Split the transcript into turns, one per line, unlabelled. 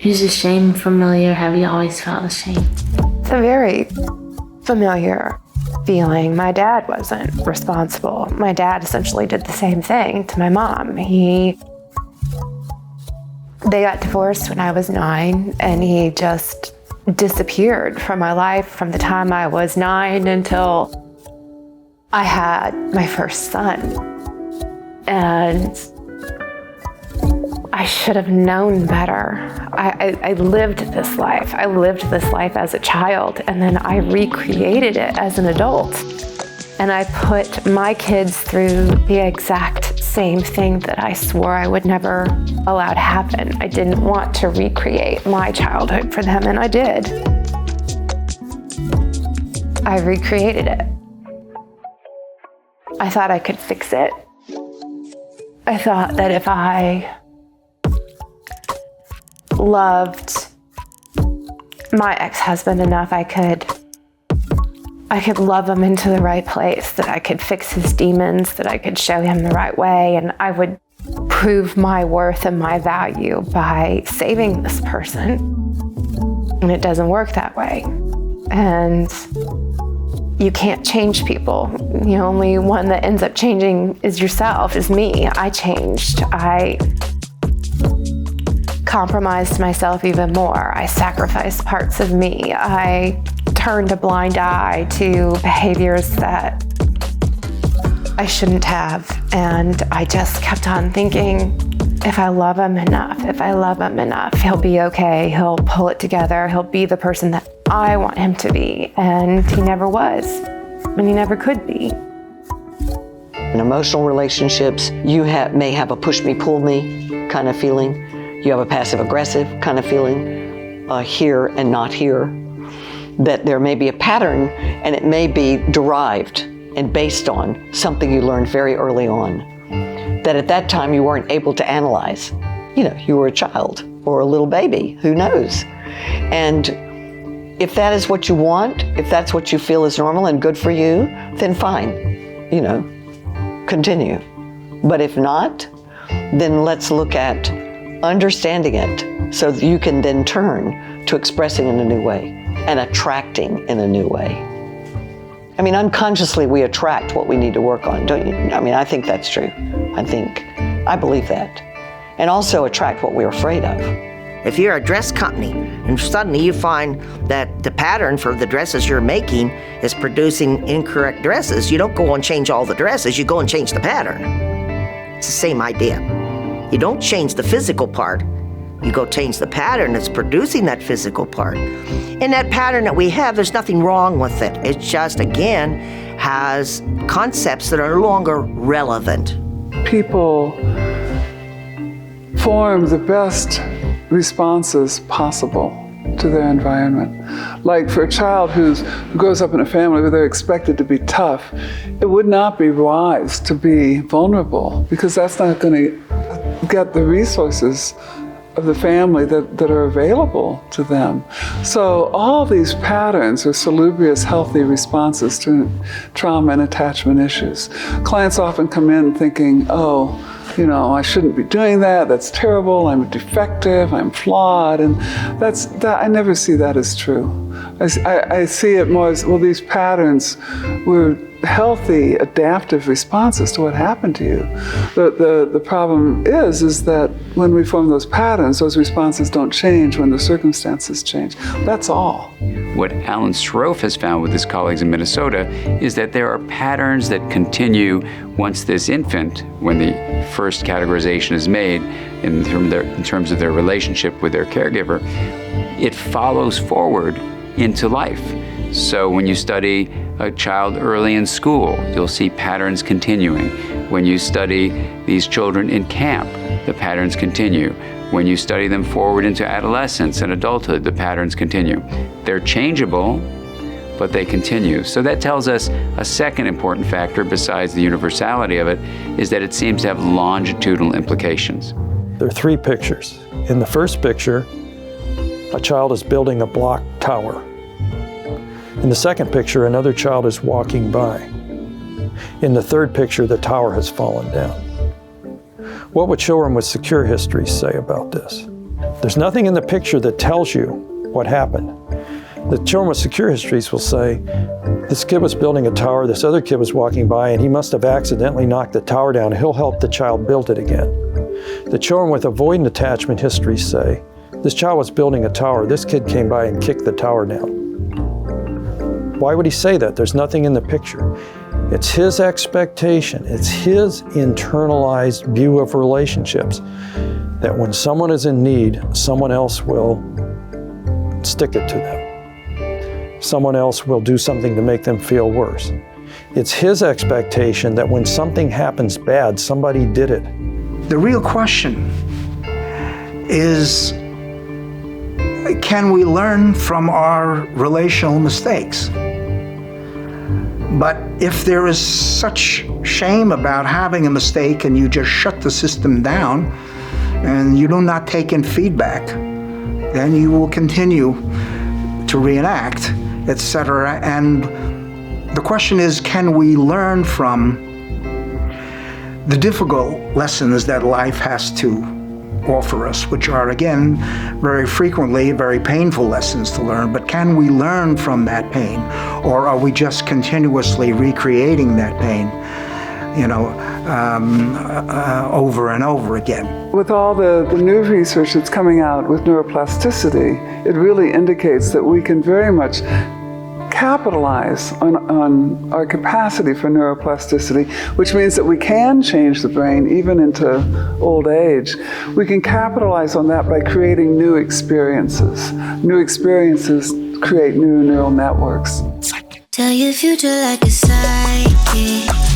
Is the shame familiar? Have you always felt the shame?
It's a very familiar feeling. My dad wasn't responsible. My dad essentially did the same thing to my mom. They got divorced when I was 9, and he just disappeared from my life from the time I was 9 until I had my first son. And I should have known better. I lived this life. I lived this life as a child, and then I recreated it as an adult. And I put my kids through the exact same thing that I swore I would never allow to happen. I didn't want to recreate my childhood for them, and I did. I recreated it. I thought I could fix it. I thought that if I loved my ex-husband enough, I could love him into the right place, that I could fix his demons, that I could show him the right way, and I would prove my worth and my value by saving this person. And it doesn't work that way. And you can't change people. The only one that ends up changing is yourself, is me. I changed. I compromised myself even more. I sacrificed parts of me. I turned a blind eye to behaviors that I shouldn't have. And I just kept on thinking, if I love him enough, he'll be okay. He'll pull it together. He'll be the person that I want him to be. And he never was. And he never could be.
In emotional relationships, you may have a push me, pull me kind of feeling. You have a passive-aggressive kind of feeling, here and not here. That there may be a pattern, and it may be derived and based on something you learned very early on, that at that time you weren't able to analyze. You were a child or a little baby, who knows? And if that is what you want, if that's what you feel is normal and good for you, then fine, continue. But if not, then let's look at understanding it so that you can then turn to expressing in a new way and attracting in a new way. Unconsciously we attract what we need to work on, don't you? I think that's true. I believe that. And also attract what we're afraid of.
If you're a dress company and suddenly you find that the pattern for the dresses you're making is producing incorrect dresses, you don't go and change all the dresses, you go and change the pattern. It's the same idea. You don't change the physical part, you go change the pattern that's producing that physical part. And that pattern that we have, there's nothing wrong with it. It just, again, has concepts that are no longer relevant.
People form the best responses possible to their environment. Like for a child who grows up in a family where they're expected to be tough, it would not be wise to be vulnerable, because that's not going to get the resources of the family that are available to them. So all these patterns are salubrious, healthy responses to trauma and attachment issues. Clients often come in thinking, I shouldn't be doing that, that's terrible, I'm defective, I'm flawed, and I never see that as true. I see it more as, these patterns were healthy, adaptive responses to what happened to you. The problem is that when we form those patterns, those responses don't change when the circumstances change. That's all.
What Alan Srofe has found with his colleagues in Minnesota is that there are patterns that continue once this infant, when the first categorization is made in terms of their relationship with their caregiver, it follows forward into life. So when you study a child early in school, you'll see patterns continuing. When you study these children in camp, the patterns continue. When you study them forward into adolescence and adulthood, the patterns continue. They're changeable, but they continue. So that tells us a second important factor besides the universality of it is that it seems to have longitudinal implications.
There are 3 pictures. In the first picture, a child is building a block tower. In the second picture, another child is walking by. In the third picture, the tower has fallen down. What would children with secure histories say about this? There's nothing in the picture that tells you what happened. The children with secure histories will say, this kid was building a tower, this other kid was walking by, and he must have accidentally knocked the tower down. He'll help the child build it again. The children with avoidant attachment histories say, this child was building a tower, this kid came by and kicked the tower down. Why would he say that? There's nothing in the picture. It's his expectation, it's his internalized view of relationships that when someone is in need, someone else will stick it to them. Someone else will do something to make them feel worse. It's his expectation that when something happens bad, somebody did it.
The real question is, can we learn from our relational mistakes? But if there is such shame about having a mistake and you just shut the system down and you do not take in feedback, then you will continue to reenact, etc. And the question is, can we learn from the difficult lessons that life has to offer us, which are, again, very frequently very painful lessons to learn, but can we learn from that pain? Or are we just continuously recreating that pain, over and over again?
With all the new research that's coming out with neuroplasticity, it really indicates that we can very much capitalize on our capacity for neuroplasticity, which means that we can change the brain even into old age. We can capitalize on that by creating new experiences. New experiences create new neural networks.
Tell your future like a psychic.